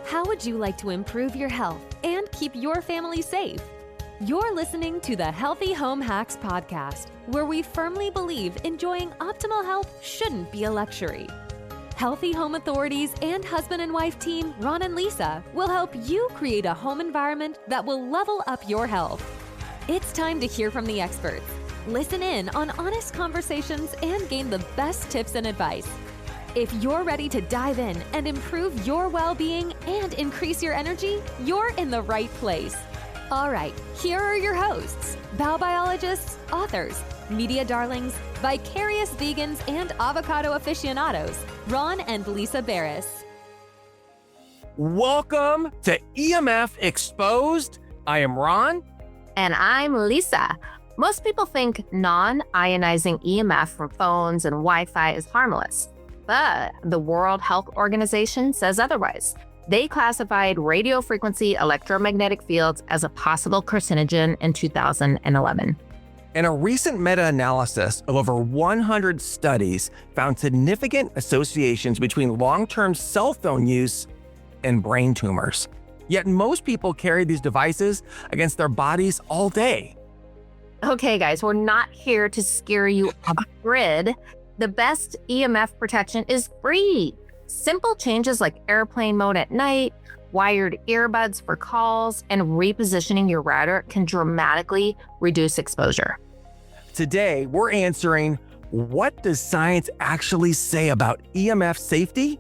How would you like to improve your health and keep your family safe? You're listening to the Healthy Home Hacks podcast, where we firmly believe enjoying optimal health shouldn't be a luxury. Healthy Home Authorities and husband and wife team Ron and Lisa will help you create a home environment that will level up your health. It's time to hear from the experts. Listen in on honest conversations and gain the best tips and advice. If you're ready to dive in and improve your well-being and increase your energy, you're in the right place. All right, here are your hosts, bow biologists, authors, media darlings, vicarious vegans, and avocado aficionados, Ron and Lisa Barris. Welcome to EMF Exposed. I am Ron. And I'm Lisa. Most people think non-ionizing EMF from phones and Wi-Fi is harmless. But the World Health Organization says otherwise. They classified radiofrequency electromagnetic fields as a possible carcinogen in 2011. And a recent meta-analysis of over 100 studies found significant associations between long-term cell phone use and brain tumors. Yet most people carry these devices against their bodies all day. Okay, guys, we're not here to scare you off the grid. The best EMF protection is free. Simple changes like airplane mode at night, wired earbuds for calls, and repositioning your router can dramatically reduce exposure. Today, we're answering, what does science actually say about EMF safety?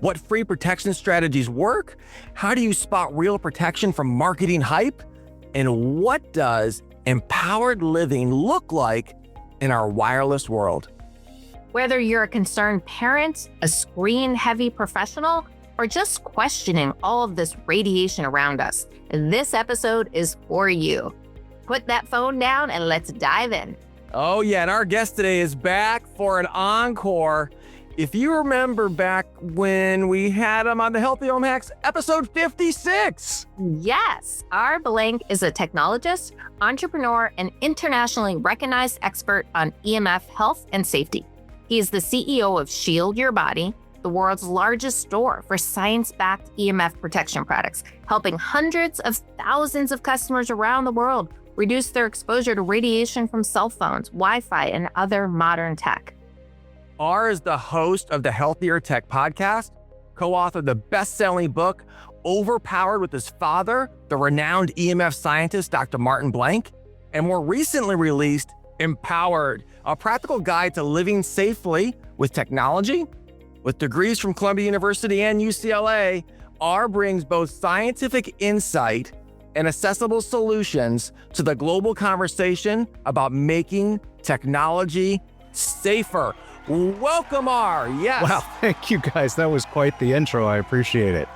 What free protection strategies work? How do you spot real protection from marketing hype? And what does empowered living look like in our wireless world? Whether you're a concerned parent, a screen-heavy professional, or just questioning all of this radiation around us, this episode is for you. Put that phone down and let's dive in. Oh yeah, and our guest today is back for an encore. If you remember back when we had him on the Healthy Home Hacks, episode 56. Yes, our blank is a technologist, entrepreneur, and internationally recognized expert on EMF health and safety. He is the CEO of Shield Your Body, the world's largest store for science-backed EMF protection products, helping hundreds of thousands of customers around the world reduce their exposure to radiation from cell phones, Wi-Fi, and other modern tech. R is the host of the Healthier Tech podcast, co-author of the best-selling book, Overpowered, with his father, the renowned EMF scientist, Dr. Martin Blank, and more recently released, Empowered, a practical guide to living safely with technology. With degrees from Columbia University and UCLA, R brings both scientific insight and accessible solutions to the global conversation about making technology safer. Welcome, R. Yes. Wow, thank you guys. That was quite the intro. I appreciate it.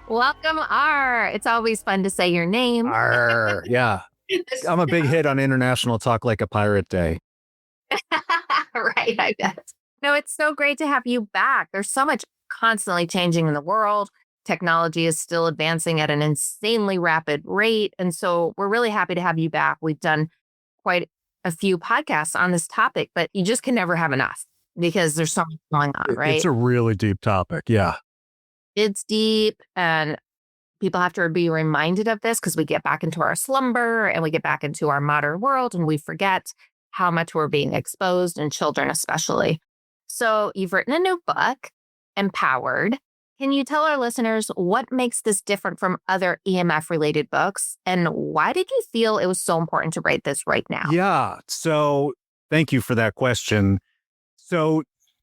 Welcome, R. It's always fun to say your name. Arr, yeah. I'm a big hit on International Talk Like a Pirate Day. Right, I guess. No, it's so great to have you back. There's so much constantly changing in the world. Technology is still advancing at an insanely rapid rate. And so we're really happy to have you back. We've done quite a few podcasts on this topic, but you just can never have enough because there's so much going on, right? It's a really deep topic. Yeah. It's deep, and people have to be reminded of this because we get back into our slumber and we get back into our modern world and we forget how much we're being exposed, and children especially. So you've written a new book, Empowered. Can you tell our listeners what makes this different from other EMF related books, and why did you feel it was so important to write this right now? Yeah. So thank you for that question. So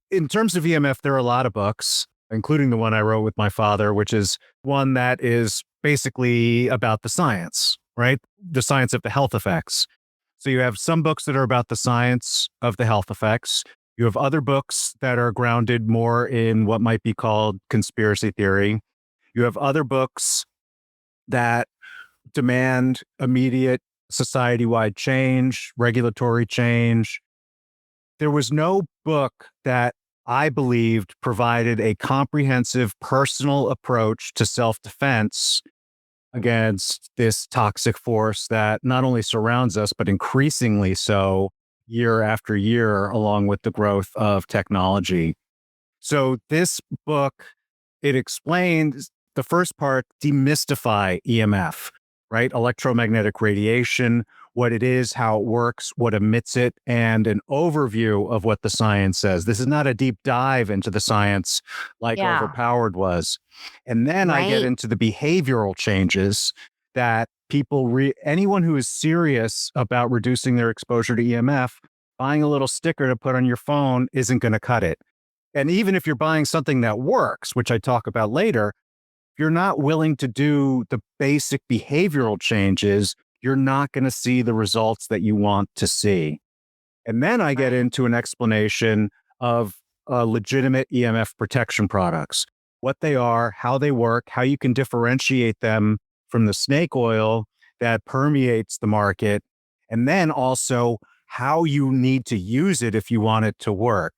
in terms of EMF, there are a lot of books, including the one I wrote with my father, which is one that is basically about the science, right? The science of the health effects. So you have some books that are about the science of the health effects. You have other books that are grounded more in what might be called conspiracy theory. You have other books that demand immediate society-wide change, regulatory change. There was no book that I believed provided a comprehensive personal approach to self-defense against this toxic force that not only surrounds us, but increasingly so year after year, along with the growth of technology. So this book it explains the first part, demystify EMF, right? Electromagnetic radiation, what it is, how it works, what emits it, and an overview of what the science says. This is not a deep dive into the science like Yeah. Overpowered was. And then I get Right. into the behavioral changes that anyone who is serious about reducing their exposure to EMF, buying a little sticker to put on your phone isn't going to cut it. And even if you're buying something that works, which I talk about later, if you're not willing to do the basic behavioral changes, you're not going to see the results that you want to see. And then I get into an explanation of legitimate EMF protection products, what they are, how they work, how you can differentiate them from the snake oil that permeates the market, and then also how you need to use it if you want it to work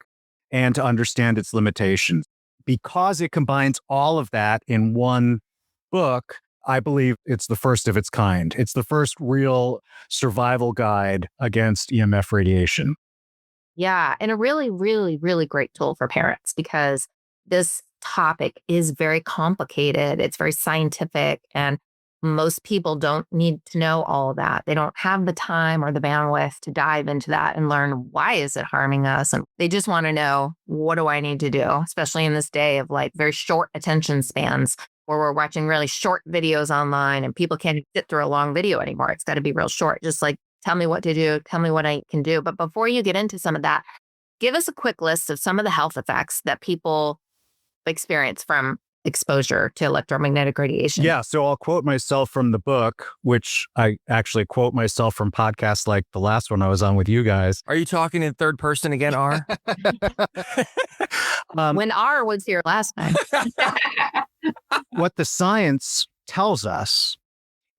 and to understand its limitations. Because it combines all of that in one book, I believe it's the first of its kind. It's the first real survival guide against EMF radiation. Yeah. And a really, really, really great tool for parents because this topic is very complicated. It's very scientific, and most people don't need to know all of that. They don't have the time or the bandwidth to dive into that and learn why is it harming us. And they just want to know, what do I need to do? Especially in this day of like very short attention spans where we're watching really short videos online and people can't sit through a long video anymore. It's got to be real short. Just like, tell me what to do. Tell me what I can do. But before you get into some of that, give us a quick list of some of the health effects that people experience from exposure to electromagnetic radiation. Yeah, so I'll quote myself from the book, which I actually quote myself from podcasts like the last one I was on with you guys. Are you talking in third person again, R? When R was here last time. What the science tells us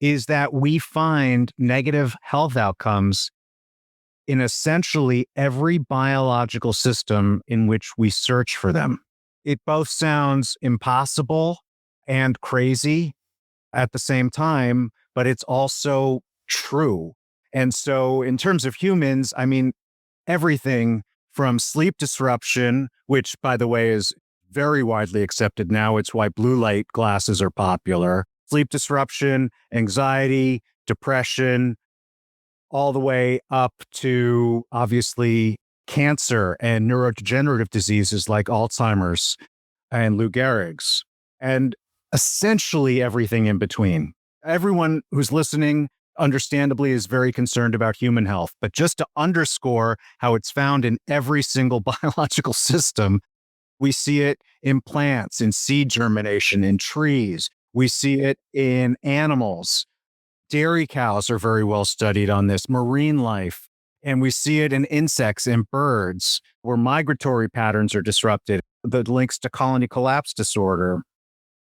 is that we find negative health outcomes in essentially every biological system in which we search for them. It both sounds impossible and crazy at the same time, but it's also true. And so in terms of humans, I mean, everything from sleep disruption, which by the way is very widely accepted now. It's why blue light glasses are popular. Sleep disruption, anxiety, depression, all the way up to obviously cancer and neurodegenerative diseases like Alzheimer's and Lou Gehrig's, and essentially everything in between. Everyone who's listening, understandably, is very concerned about human health. But just to underscore how it's found in every single biological system, we see it in plants, in seed germination, in trees. We see it in animals. Dairy cows are very well studied on this, marine life. And we see it in insects and birds where migratory patterns are disrupted, the links to colony collapse disorder.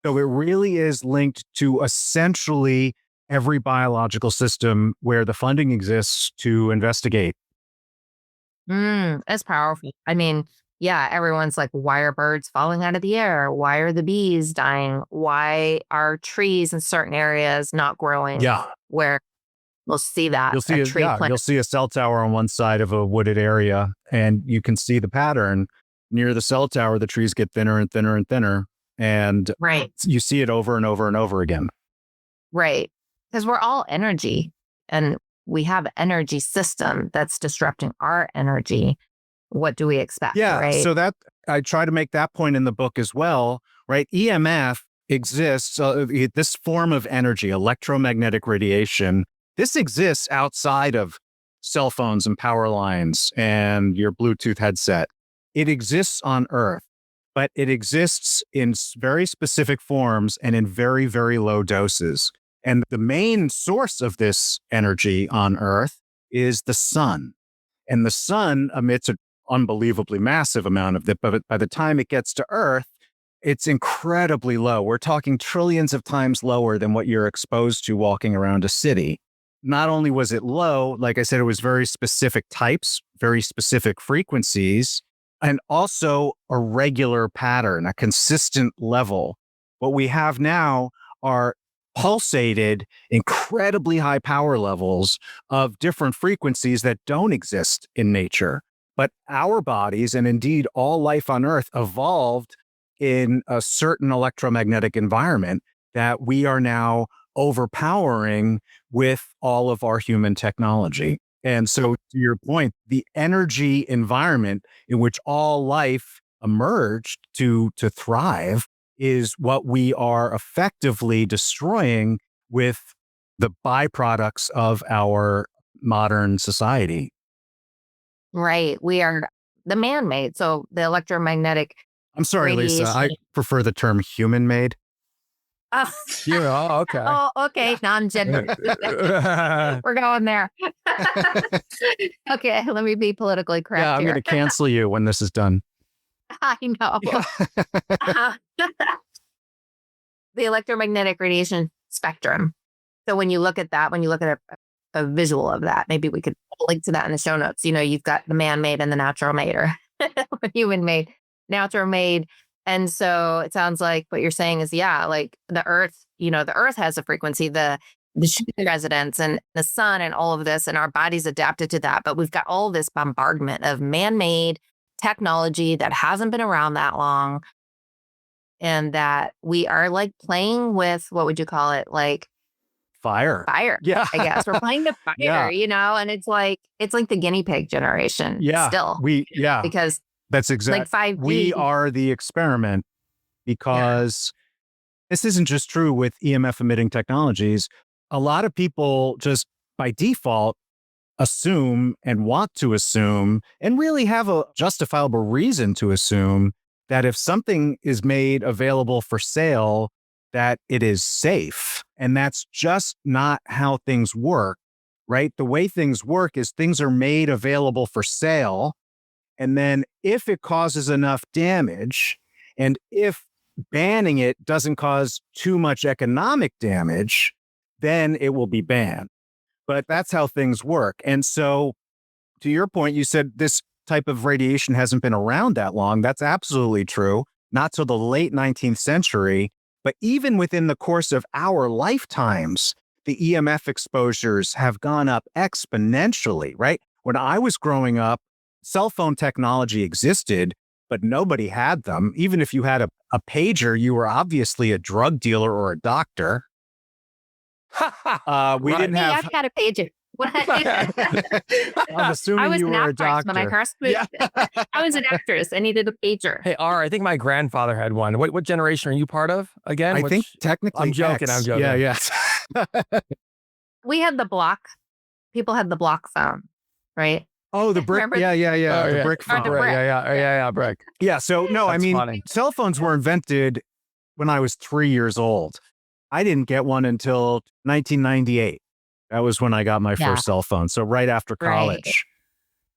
So it really is linked to essentially every biological system where the funding exists to investigate. That's powerful. I mean, yeah, everyone's like, why are birds falling out of the air? Why are the bees dying? Why are trees in certain areas not growing? Yeah. Where we'll see that. You'll see plant. You'll see a cell tower on one side of a wooded area, and you can see the pattern. Near the cell tower, the trees get thinner and thinner and thinner. And right. You see it over and over and over again. Right. Because we're all energy, and we have an energy system that's disrupting our energy. What do we expect? Yeah. Right? So that I try to make that point in the book as well, right? EMF exists, this form of energy, electromagnetic radiation, this exists outside of cell phones and power lines and your Bluetooth headset. It exists on Earth, but it exists in very specific forms and in very, very low doses. And the main source of this energy on Earth is the sun. And the sun emits an unbelievably massive amount of it, but by the time it gets to Earth, it's incredibly low. We're talking trillions of times lower than what you're exposed to walking around a city. Not only was it low, like I said, it was very specific types, very specific frequencies, and also a regular pattern, a consistent level. What we have now are pulsated, incredibly high power levels of different frequencies that don't exist in nature. But our bodies, and indeed all life on Earth, evolved in a certain electromagnetic environment that we are now overpowering with all of our human technology. And so, to your point, the energy environment in which all life emerged to thrive is what we are effectively destroying with the byproducts of our modern society. Right. We are the man-made. So the electromagnetic I'm sorry, Lisa. I radiation. prefer the term human-made. Oh, Oh, okay. oh, okay. Non-gender. We're going there. Okay, let me be politically correct Yeah, I'm here. going to cancel you when this is done. I know. The electromagnetic radiation spectrum. So when you look at that, when you look at a visual of that, maybe we could link to that in the show notes. You know, you've got the man-made and the natural made, or human-made, natural made. And so it sounds like what you're saying is, yeah, like the earth, you know, the earth has a frequency, the Schumann resonance and the sun and all of this, and our bodies adapted to that. But we've got all this bombardment of man-made technology that hasn't been around that long. And that we are like playing with, what would you call it? Like Fire. Yeah. I guess we're playing the fire, Yeah. you know, and it's like the guinea pig generation. Yeah. Still. Because That's exactly. like 5G. We are the experiment, because this isn't just true with EMF emitting technologies. A lot of people just by default assume and want to assume and really have a justifiable reason to assume that if something is made available for sale, that it is safe. And that's just not how things work, right? The way things work is things are made available for sale. And then if it causes enough damage, and if banning it doesn't cause too much economic damage, then it will be banned. But that's how things work. And so, to your point, you said this type of radiation hasn't been around that long. That's absolutely true. Not till the late 19th century. But even within the course of our lifetimes, the EMF exposures have gone up exponentially, right? When I was growing up, cell phone technology existed, but nobody had them. Even if you had a pager, you were obviously a drug dealer or a doctor. We didn't have. I've got a pager. I'm assuming you were a doctor. When I first moved, I was an actress. I needed a pager. Hey, R, I think my grandfather had one. What generation are you part of again? I think technically I'm joking. X. I'm joking. Yeah. We had the block. People had the block phone, right? Oh, the brick. Remember? Yeah. Oh, The yeah. brick phone. the brick. Yeah, brick. Yeah. So no, That's I mean, funny. cell phones were invented when I was 3 years old. I didn't get one until 1998. That was when I got my first cell phone. So right after college. Right.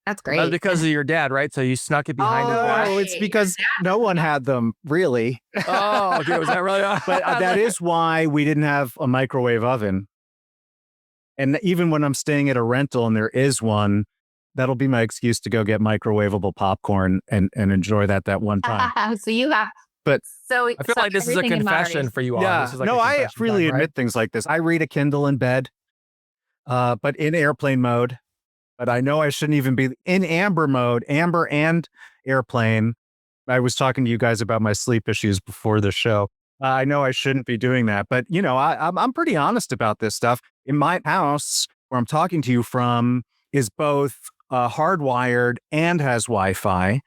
That's great. That's because of your dad, right? So you snuck it behind his back. Oh, it's because no one had them, really. Oh, okay. Was that really? But that is why we didn't have a microwave oven. And even when I'm staying at a rental and there is one, that'll be my excuse to go get microwavable popcorn and enjoy that one time. So you have. But So I feel like this is a everything in confession moderation. for you all. yeah, This is like no, a I confession freely time, right? admit things like this. I read a Kindle in bed, but in airplane mode. But I know I shouldn't even be in amber mode, amber and airplane. I was talking to you guys about my sleep issues before the show. I know I shouldn't be doing that, but you know, I'm pretty honest about this stuff. In my house, where I'm talking to you from, is both hardwired and has Wi-Fi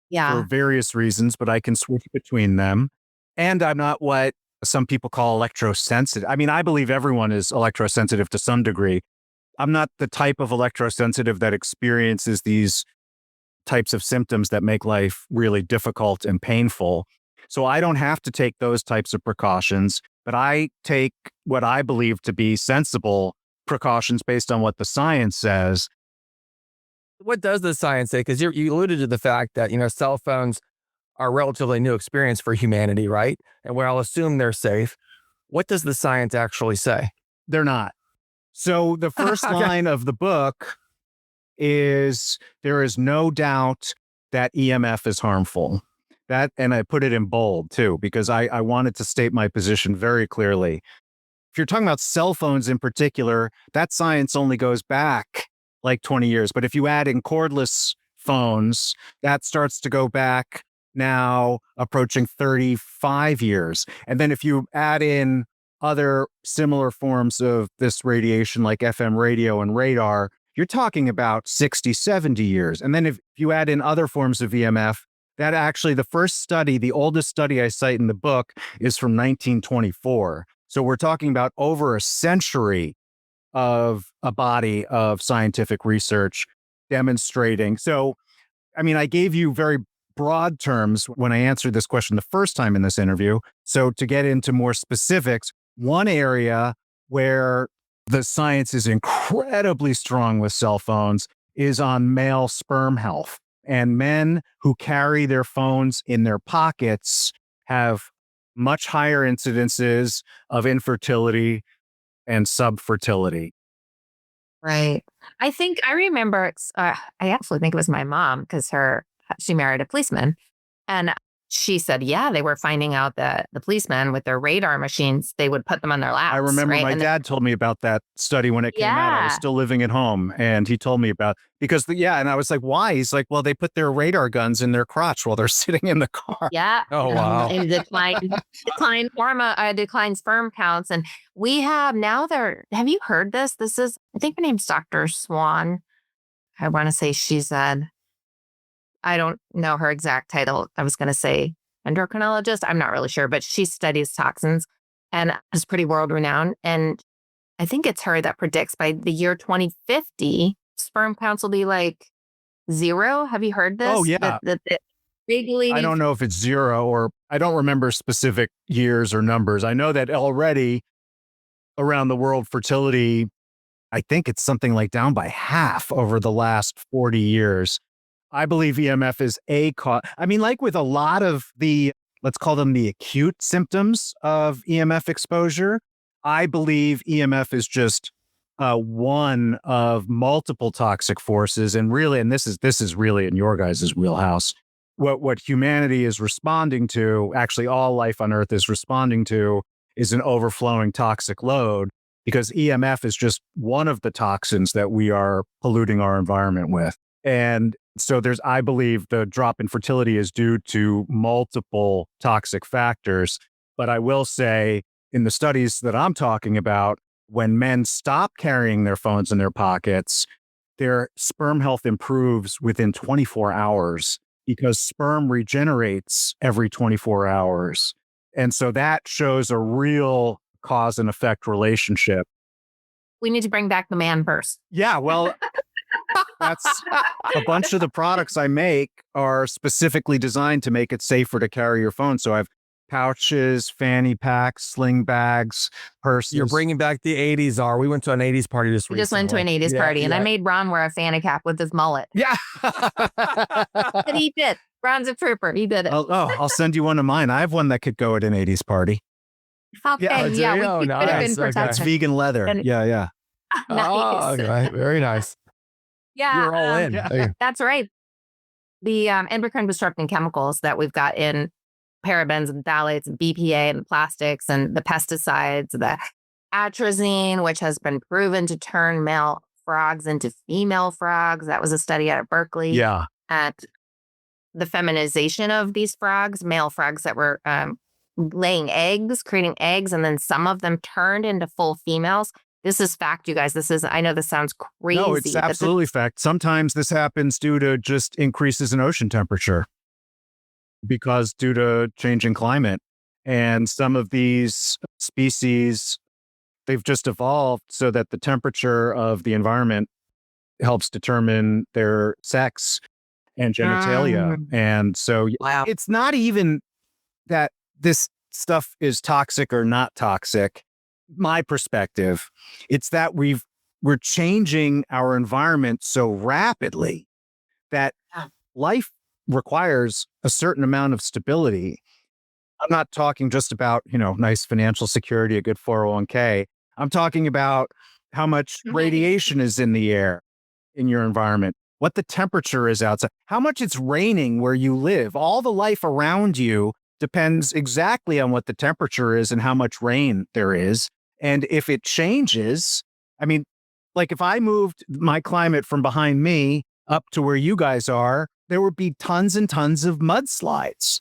Yeah. for various reasons, but I can switch between them. And I'm not what some people call electrosensitive. I mean, I believe everyone is electrosensitive to some degree. I'm not the type of electrosensitive that experiences these types of symptoms that make life really difficult and painful. So I don't have to take those types of precautions, but I take what I believe to be sensible precautions based on what the science says. What does the science say? Because you alluded to the fact that, cell phones are a relatively new experience for humanity, right? And I'll assume they're safe. What does the science actually say? They're not. So the first Okay. line of the book is, there is no doubt that EMF is harmful. That, and I put it in bold too, because I wanted to state my position very clearly. If you're talking about cell phones in particular, that science only goes back like 20 years. But if you add in cordless phones, that starts to go back now approaching 35 years. And then if you add in other similar forms of this radiation like FM radio and radar, you're talking about 60, 70 years. And then if you add in other forms of EMF, that actually the first study, the oldest study I cite in the book is from 1924. So we're talking about over a century of a body of scientific research demonstrating. So, I mean, I gave you very broad terms when I answered this question the first time in this interview. So to get into more specifics, one area where the science is incredibly strong with cell phones is on male sperm health. And men who carry their phones in their pockets have much higher incidences of infertility and subfertility. Right. I remember, I actually think it was my mom because she married a policeman. And she said, yeah, they were finding out that the policemen with their radar machines, they would put them on their laps. I remember right? my dad told me about that study when it came out. I was still living at home and he told me about, because and I was like, why? He's like, well, they put their radar guns in their crotch while they're sitting in the car. Yeah. Oh, wow. And decline sperm counts. And we have now have you heard this? This is, I think her name's Dr. Swan. I want to say she said, I don't know her exact title. I was going to say endocrinologist. I'm not really sure, but she studies toxins and is pretty world renowned. And I think it's her that predicts by the year 2050, sperm counts will be like 0. Have you heard this? Oh, yeah. I don't know if it's 0 or I don't remember specific years or numbers. I know that already around the world, fertility, I think it's something like down by half over the last 40 years. I believe EMF is a cause. I mean, like with a lot of let's call them the acute symptoms of EMF exposure, I believe EMF is just one of multiple toxic forces. And really, and this is really in your guys' wheelhouse, what humanity is responding to, actually all life on Earth is responding to, is an overflowing toxic load, because EMF is just one of the toxins that we are polluting our environment with. And so I believe the drop in fertility is due to multiple toxic factors. But I will say in the studies that I'm talking about, when men stop carrying their phones in their pockets, their sperm health improves within 24 hours because sperm regenerates every 24 hours. And so that shows a real cause and effect relationship. We need to bring back the man purse. Yeah, well, that's a bunch of the products I make are specifically designed to make it safer to carry your phone. So I have pouches, fanny packs, sling bags, purses. You're bringing back the 80s, We went to an 80s party this week. We just went to an 80s party and I made Ron wear a fanny cap with his mullet. Yeah. And he did. Ron's a trooper. He did it. I'll send you one of mine. I have one that could go at an 80s party. Okay, we could have been Nice. protected. That's vegan leather. Yeah. Nice. Oh, okay. Very nice. Yeah. You're all in. That's right. The endocrine disrupting chemicals that we've got in parabens and phthalates and BPA and the plastics and the pesticides, the atrazine, which has been proven to turn male frogs into female frogs. That was a study out of Berkeley. Yeah. At the feminization of these frogs, male frogs that were laying eggs, creating eggs, and then some of them turned into full females. This is fact, you guys. I know this sounds crazy. No, it's absolutely fact. Sometimes this happens due to just increases in ocean temperature because due to changing climate. And some of these species, they've just evolved so that the temperature of the environment helps determine their sex and genitalia. And so It's not even that this stuff is toxic or not toxic. My perspective, it's that we're changing our environment so rapidly that life requires a certain amount of stability. I'm not talking just about, nice financial security, a good 401k. I'm talking about how much radiation is in the air in your environment, what the temperature is outside, how much it's raining where you live. All the life around you depends exactly on what the temperature is and how much rain there is. And if it changes, I mean, like if I moved my climate from behind me up to where you guys are, there would be tons and tons of mudslides,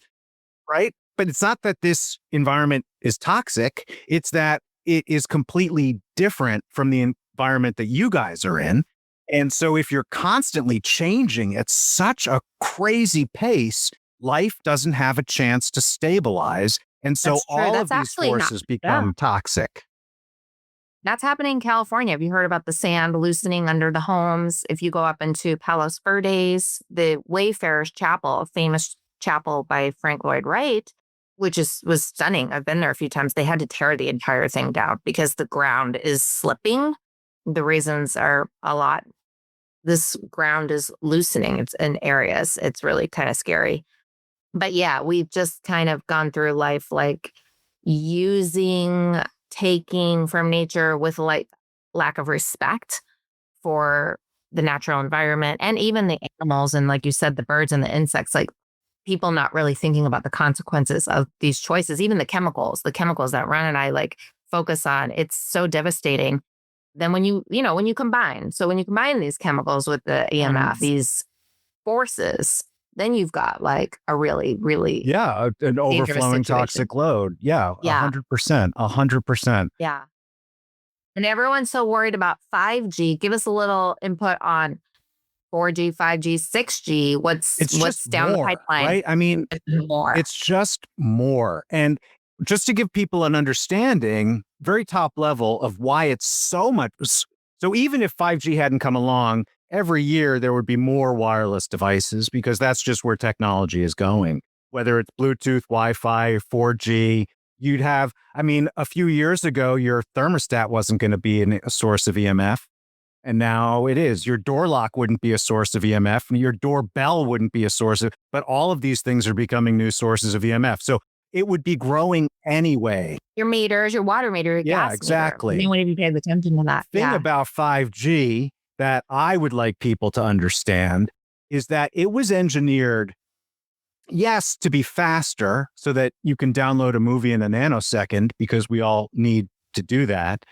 right? But it's not that this environment is toxic. It's that it is completely different from the environment that you guys are in. And so if you're constantly changing at such a crazy pace, life doesn't have a chance to stabilize. And so That's true. all That's of these actually not- forces become toxic. That's happening in California. Have you heard about the sand loosening under the homes? If you go up into Palos Verdes, the Wayfarers Chapel, a famous chapel by Frank Lloyd Wright, which was stunning. I've been there a few times. They had to tear the entire thing down because the ground is slipping. The reasons are a lot. This ground is loosening. It's in areas. It's really kind of scary. But yeah, we've just kind of gone through life like taking from nature with like lack of respect for the natural environment and even the animals. And like you said, the birds and the insects, like people not really thinking about the consequences of these choices, even the chemicals that Ron and I like focus on. It's so devastating. Then when you combine these chemicals with the EMF, these forces, then you've got like a really, really an overflowing situation. toxic load. Yeah, 100%. Yeah. And everyone's so worried about 5G. Give us a little input on 4G, 5G, 6G. What's down more, the pipeline? Right? I mean, more. It's just more. And just to give people an understanding, very top level of why it's so much. So even if 5G hadn't come along, every year there would be more wireless devices because that's just where technology is going. Whether it's Bluetooth, Wi-Fi, 4G, you'd have, a few years ago, your thermostat wasn't going to be a source of EMF. And now it is. Your door lock wouldn't be a source of EMF, and your doorbell wouldn't be a source of, but all of these things are becoming new sources of EMF. So it would be growing anyway. Your meters, your water meter, your gas exactly. meter. Anyone even paid attention to that? Thing about 5G that I would like people to understand is that it was engineered, yes, to be faster so that you can download a movie in a nanosecond because we all need to do that.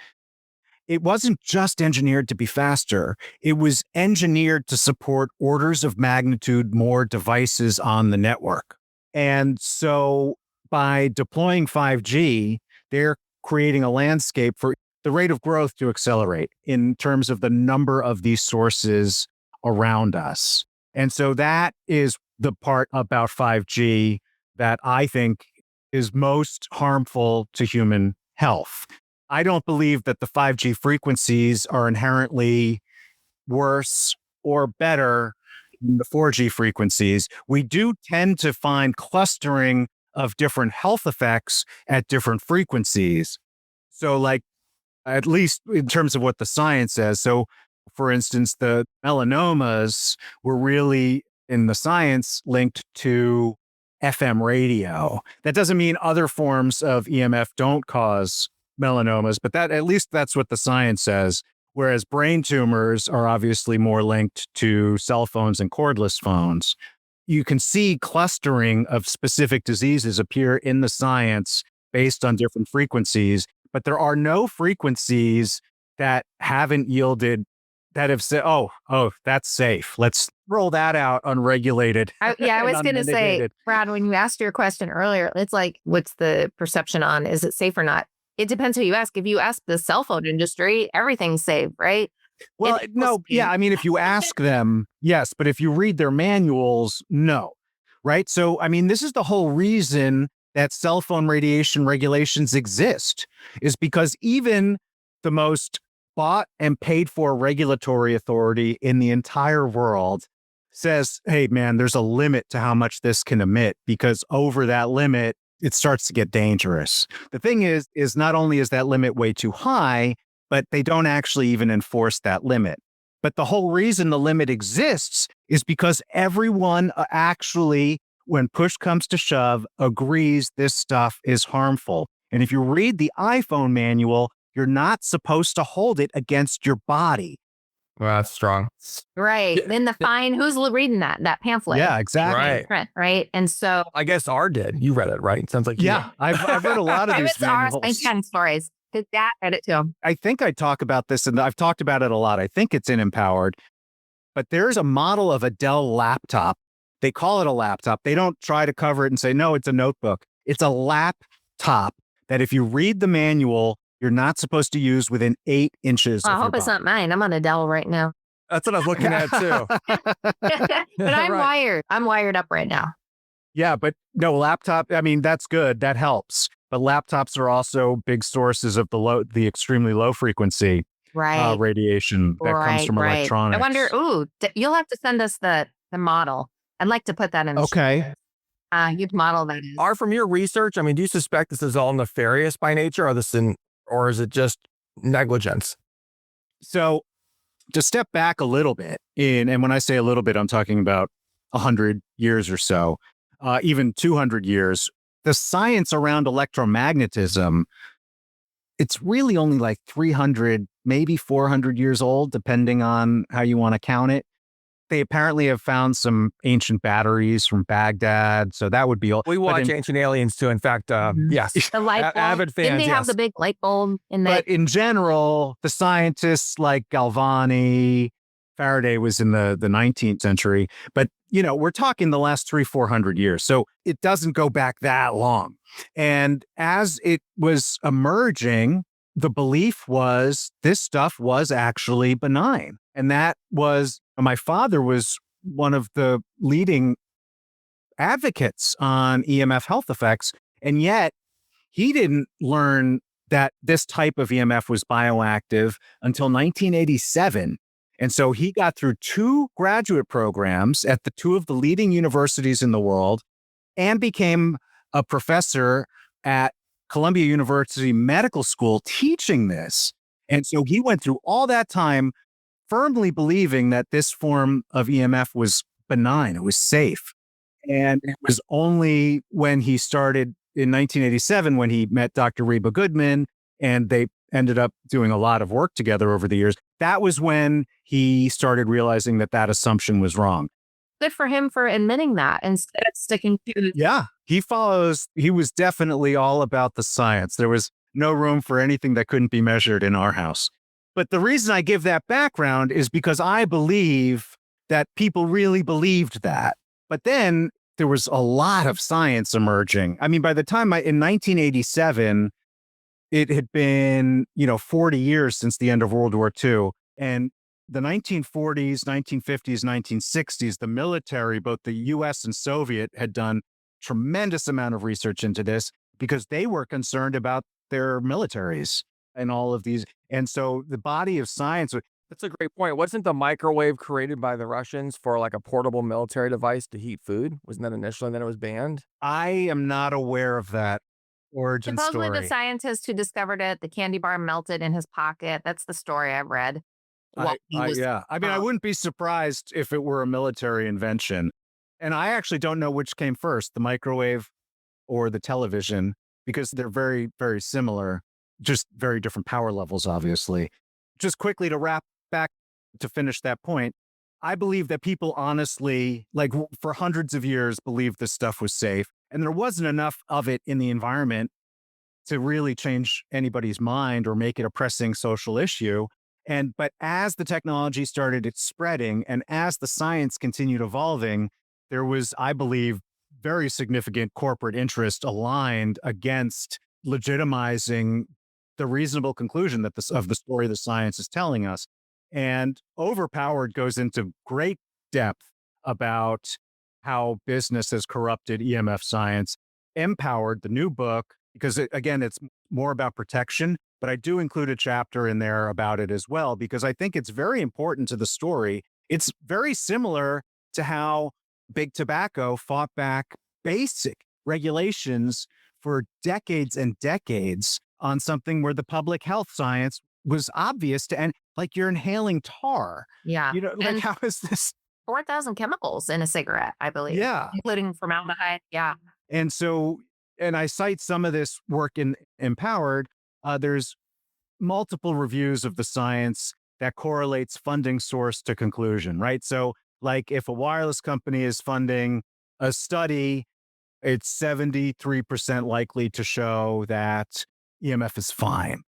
It wasn't just engineered to be faster. It was engineered to support orders of magnitude more devices on the network. And so by deploying 5G, they're creating a landscape for the rate of growth to accelerate in terms of the number of these sources around us. And so that is the part about 5G that I think is most harmful to human health. I don't believe that the 5G frequencies are inherently worse or better than the 4G frequencies. We do tend to find clustering of different health effects at different frequencies. So like, at least in terms of what the science says. So for instance, the melanomas were really in the science linked to FM radio. That doesn't mean other forms of EMF don't cause melanomas, but that at least that's what the science says. Whereas brain tumors are obviously more linked to cell phones and cordless phones. You can see clustering of specific diseases appear in the science based on different frequencies, but there are no frequencies that haven't yielded, that have said, oh, that's safe. Let's roll that out unregulated. I was going to say, Brad, when you asked your question earlier, it's like, what's the perception on, is it safe or not? It depends who you ask. If you ask the cell phone industry, everything's safe, right? Well, if you ask them, yes, but if you read their manuals, no, right? So, this is the whole reason that cell phone radiation regulations exist, is because even the most bought and paid for regulatory authority in the entire world says, hey, man, there's a limit to how much this can emit, because over that limit, it starts to get dangerous. The thing is not only is that limit way too high, but they don't actually even enforce that limit. But the whole reason the limit exists is because everyone actually, when push comes to shove, agrees this stuff is harmful. And if you read the iPhone manual, you're not supposed to hold it against your body. Well, that's strong. Right. Then the fine, who's reading that pamphlet? Yeah, exactly. Right. And so I guess R did. You read it, right? Sounds like yeah. I've read a lot of these manuals. I read stories. Did that read it too? I think I talk about this, and I've talked about it a lot. I think it's in Empowered, but there's a model of a Dell laptop They call it a laptop. They don't try to cover it and say, no, it's a notebook. It's a laptop that if you read the manual, you're not supposed to use within 8 inches I of your hope it's body. not mine. I'm on a Dell right now. That's what I was looking at too. But I'm Right. wired. I'm wired up right now. Yeah, but no, laptop, I mean, that's good. That helps. But laptops are also big sources of the extremely low frequency Right. radiation that comes from electronics. I wonder, you'll have to send us the model. I'd like to put that in the Okay. you'd model that in. Are from your research, I mean, do you suspect this is all nefarious by nature, or is it just negligence? So to step back a little bit, and when I say a little bit, I'm talking about 100 years or so, even 200 years, the science around electromagnetism, it's really only like 300, maybe 400 years old, depending on how you want to count it. They apparently have found some ancient batteries from Baghdad, so that would be old. We watch Ancient Aliens too. In fact, yes. The light bulb. Avid fans, Didn't they have yes. the big light bulb in But the? in general, the scientists like Galvani, Faraday was in the 19th century, but we're talking the last 300-400 years. So it doesn't go back that long. And as it was emerging, the belief was this stuff was actually benign. And that was, my father was one of the leading advocates on EMF health effects. And yet he didn't learn that this type of EMF was bioactive until 1987. And so he got through 2 graduate programs at the 2 of the leading universities in the world and became a professor at Columbia University Medical School teaching this. And so he went through all that time firmly believing that this form of EMF was benign, it was safe. And it was only when he started in 1987 when he met Dr. Reba Goodman, and they ended up doing a lot of work together over the years. That was when he started realizing that assumption was wrong. Good for him for admitting that instead of sticking to. Yeah, he was definitely all about the science. There was no room for anything that couldn't be measured in our house. But the reason I give that background is because I believe that people really believed that. But then there was a lot of science emerging. I mean, by the time in 1987, it had been, 40 years since the end of World War II. And the 1940s, 1950s, 1960s, the military, both the US and Soviet, had done tremendous amount of research into this because they were concerned about their militaries and all of these. And so the body of science. That's a great point. Wasn't the microwave created by the Russians for like a portable military device to heat food? Wasn't that initially, and then it was banned? I am not aware of that origin Supposedly story. the scientist who discovered it, the candy bar melted in his pocket. That's the story I've read. Yeah. I mean, I wouldn't be surprised if it were a military invention. And I actually don't know which came first, the microwave or the television, because they're very, very similar, just very different power levels, obviously. Just quickly to wrap back to finish that point, I believe that people honestly, like for hundreds of years, believed this stuff was safe. And there wasn't enough of it in the environment to really change anybody's mind or make it a pressing social issue. But as the technology started spreading and as the science continued evolving, there was, I believe, very significant corporate interest aligned against legitimizing the reasonable conclusion that of the story the science is telling us. And Overpowered goes into great depth about how business has corrupted EMF science. Empowered, the new book, because it's more about protection, but I do include a chapter in there about it as well, because I think it's very important to the story. It's very similar to how Big Tobacco fought back basic regulations for decades and decades on something where the public health science was obvious to end, like you're inhaling tar. Yeah. Like how is this? 4,000 chemicals in a cigarette, I believe. Yeah. Including formaldehyde. Yeah. And so, and I cite some of this work in Empowered. There's multiple reviews of the science that correlates funding source to conclusion, right? So like if a wireless company is funding a study, it's 73% likely to show that EMF is fine.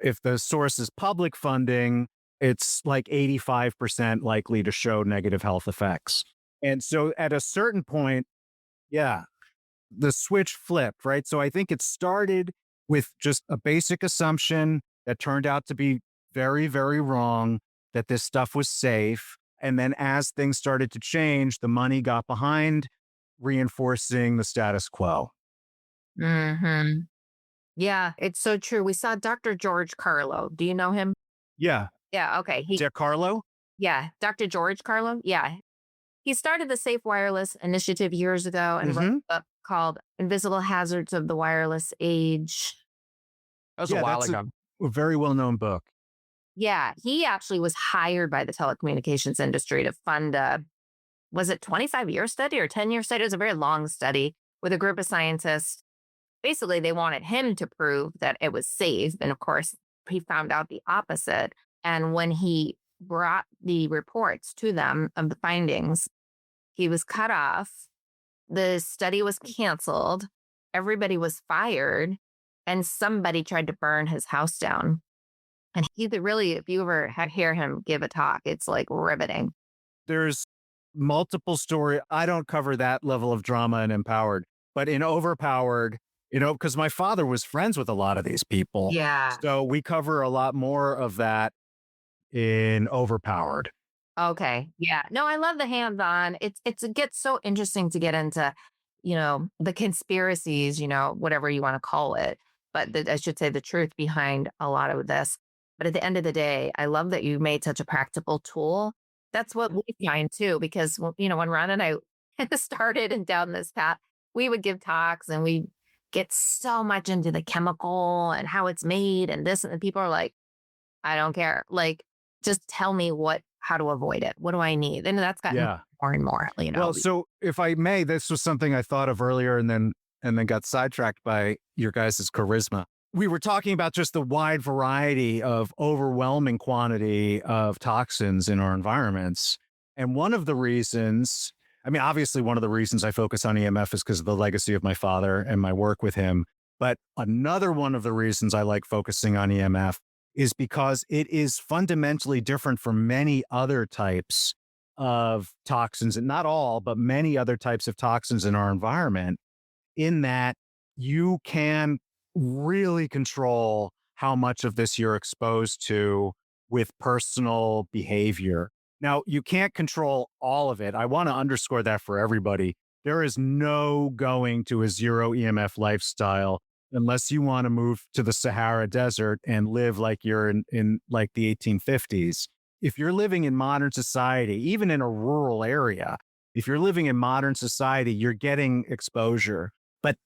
If the source is public funding, it's like 85% likely to show negative health effects. And so at a certain point, yeah, the switch flipped, right? So I think it started with just a basic assumption that turned out to be very, very wrong, that this stuff was safe. And then as things started to change, the money got behind reinforcing the status quo. Hmm. Yeah, it's so true. We saw Dr. George Carlo. Do you know him? Yeah. Yeah, okay. Jack Carlo? Yeah, Dr. George Carlo. Yeah. He started the Safe Wireless Initiative years ago and wrote Hmm. a book called Invisible Hazards of the Wireless Age. That was a Yeah, while that's ago. a very well known book. Yeah, he actually was hired by the telecommunications industry to fund a, was it 25-year study or 10-year study? It was a very long study with a group of scientists. Basically, they wanted him to prove that it was safe. And of course, he found out the opposite. And when he brought the reports to them of the findings, he was cut off. The study was canceled. Everybody was fired. And somebody tried to burn his house down. And he really, if you ever hear him give a talk, it's like riveting. There's multiple story. I don't cover that level of drama in Empowered, but in Overpowered, because my father was friends with a lot of these people. Yeah. So we cover a lot more of that in Overpowered. Okay. Yeah. No, I love the hands-on. It gets so interesting to get into, the conspiracies, whatever you want to call it. But I should say the truth behind a lot of this. But at the end of the day, I love that you made such a practical tool. That's what we find too, because when Ron and I started and down this path, we would give talks and we get so much into the chemical and how it's made and this, and people are like, I don't care. Like, just tell me how to avoid it. What do I need? And that's gotten Yeah. more and more, Well, so if I may, this was something I thought of earlier and then got sidetracked by your guys' charisma. We were talking about just the wide variety of overwhelming quantity of toxins in our environments. And one of the reasons, obviously one of the reasons I focus on EMF is because of the legacy of my father and my work with him. But another one of the reasons I like focusing on EMF is because it is fundamentally different from many other types of toxins, and not all, but many other types of toxins in our environment, in that you can really control how much of this you're exposed to with personal behavior. Now, you can't control all of it. I want to underscore that for everybody. There is no going to a zero EMF lifestyle unless you want to move to the Sahara Desert and live like you're in like the 1850s. If you're living in modern society, even in a rural area, if you're living in modern society, you're getting exposure, but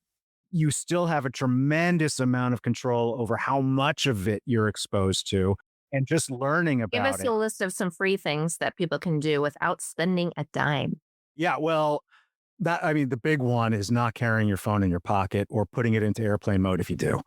you still have a tremendous amount of control over how much of it you're exposed to, and just learning give about us it. a list of some free things that people can do without spending a dime. Yeah, well, the big one is not carrying your phone in your pocket or putting it into airplane mode if you do.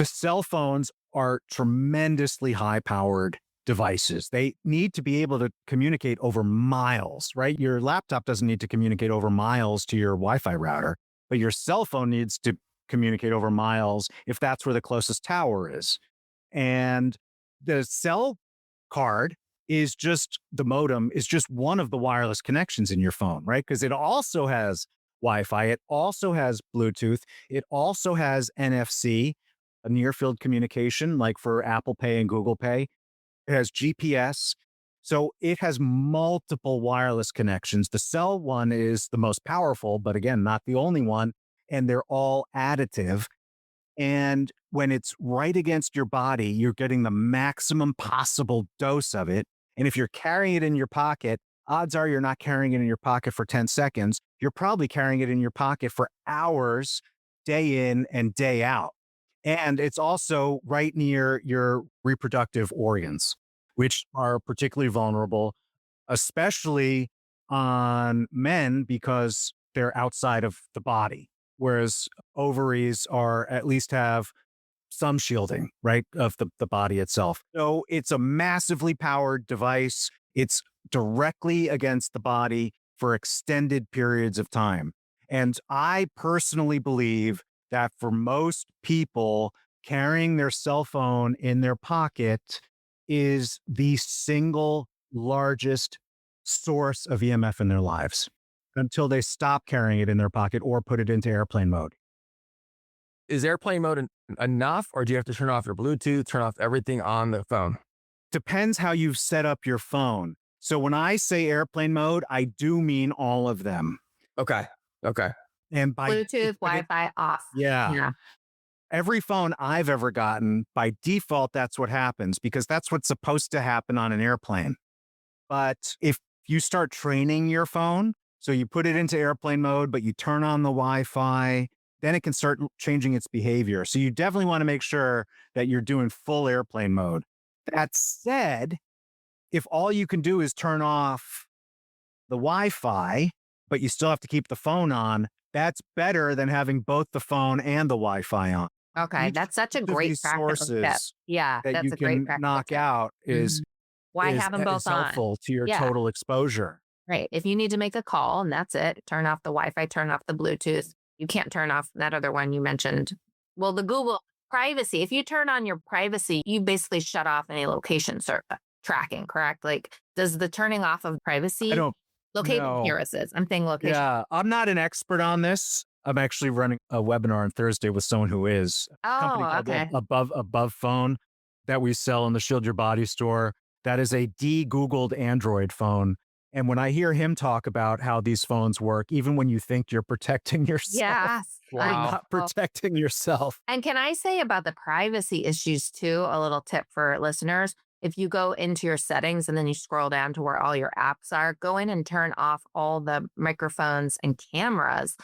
Cell phones are tremendously high-powered devices. They need to be able to communicate over miles, right? Your laptop doesn't need to communicate over miles to your Wi-Fi router, but your cell phone needs to communicate over miles if that's where the closest tower is. And the cell card is just, the modem is just one of the wireless connections in your phone, right? Because it also has Wi-Fi, it also has Bluetooth, it also has NFC, a near field communication, like for Apple Pay and Google Pay. It has GPS. So it has multiple wireless connections. The cell one is the most powerful, but again, not the only one. And they're all additive. And when it's right against your body, you're getting the maximum possible dose of it. And if you're carrying it in your pocket, odds are you're not carrying it in your pocket for 10 seconds. You're probably carrying it in your pocket for hours, day in and day out. And it's also right near your reproductive organs, which are particularly vulnerable, especially on men because they're outside of the body, whereas ovaries are at least have some shielding, right, of the body itself. So it's a massively powered device. It's directly against the body for extended periods of time. And I personally believe that for most people, carrying their cell phone in their pocket is the single largest source of EMF in their lives until they stop carrying it in their pocket or put it into airplane mode. Is airplane mode enough, or do you have to turn off your Bluetooth, turn off everything on the phone? Depends how you've set up your phone. So when I say airplane mode, I do mean all of them. Okay. And by Bluetooth, Wi-Fi off. Yeah. Every phone I've ever gotten, by default, that's what happens because that's what's supposed to happen on an airplane. But if you start training your phone, so you put it into airplane mode, but you turn on the Wi-Fi, then it can start changing its behavior. So you definitely want to make sure that you're doing full airplane mode. That said, if all you can do is turn off the Wi-Fi, but you still have to keep the phone on, that's better than having both the phone and the Wi-Fi on. Okay, that's such a great practical tip. Yeah, that that's you a great can practical knock tip. out is Why have them both on? helpful to your Yeah. total exposure. Right. If you need to make a call and that's it, turn off the Wi-Fi, turn off the Bluetooth. You can't turn off that other one you mentioned. Well, the Google privacy, if you turn on your privacy, you basically shut off any location tracking, correct? Like, does the turning off of privacy I don't locate know. appearances? I'm saying location. Yeah, I'm not an expert on this. I'm actually running a webinar on Thursday with someone who is. A company called okay. Above Phone that we sell in the Shield Your Body store. That is a de-Googled Android phone. And when I hear him talk about how these phones work, even when you think you're protecting yourself, Yes. you're Wow. not protecting yourself. And can I say about the privacy issues too, a little tip for listeners? If you go into your settings and then you scroll down to where all your apps are, go in and turn off all the microphones and cameras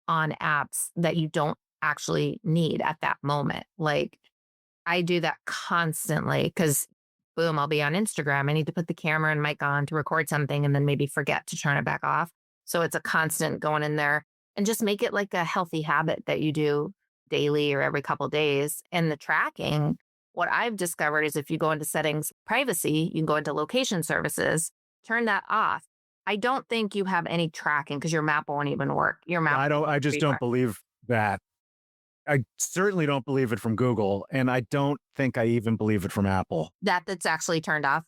on apps that you don't actually need at that moment. Like I do that constantly because boom, I'll be on Instagram. I need to put the camera and mic on to record something and then maybe forget to turn it back off. So it's a constant going in there and just make it like a healthy habit that you do daily or every couple of days. And the tracking, what I've discovered is if you go into settings, privacy, you can go into location services, turn that off. I don't think you have any tracking because your map won't even work. Your map. I just don't believe that. I certainly don't believe it from Google, and I don't think I even believe it from Apple. That's actually turned off.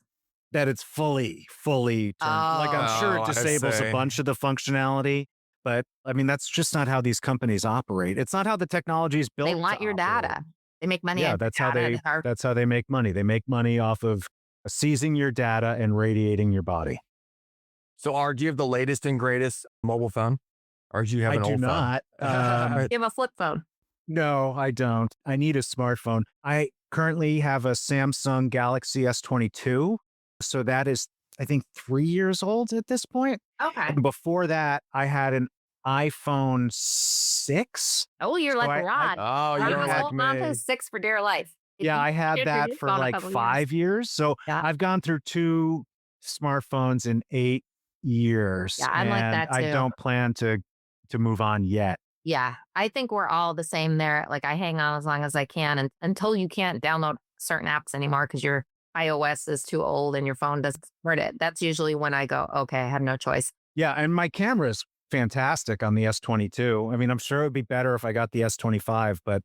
That it's fully turned. Like I'm sure Oh, it I disables a see. bunch of the functionality, but I mean that's just not how these companies operate. It's not how the technology is built. They want to your operate. data. They make money. Yeah, on that's data. how they make money. They make money off of seizing your data and radiating your body. So, do you have the latest and greatest mobile phone, or do you have an old phone? I do not. You have a flip phone. No, I don't. I need a smartphone. I currently have a Samsung Galaxy S22. So that is, I think, 3 years old at this point. Okay. And before that, I had an iPhone 6. Oh, you're So like Rod. Oh, Rod you're was like holding on to me. his 6 for dear life. Yeah, I had Should that reduce for on a like couple 5 years. So Yeah. I've gone through 2 smartphones in 8 years. Yeah, I'm like and that I too. don't plan to move on yet. Yeah, I think we're all the same there. Like I hang on as long as I can and until you can't download certain apps anymore because your iOS is too old and your phone doesn't support it. That's usually when I go, okay, I have no choice. Yeah, and my camera is fantastic on the S22. I mean, I'm sure it would be better if I got the S25, but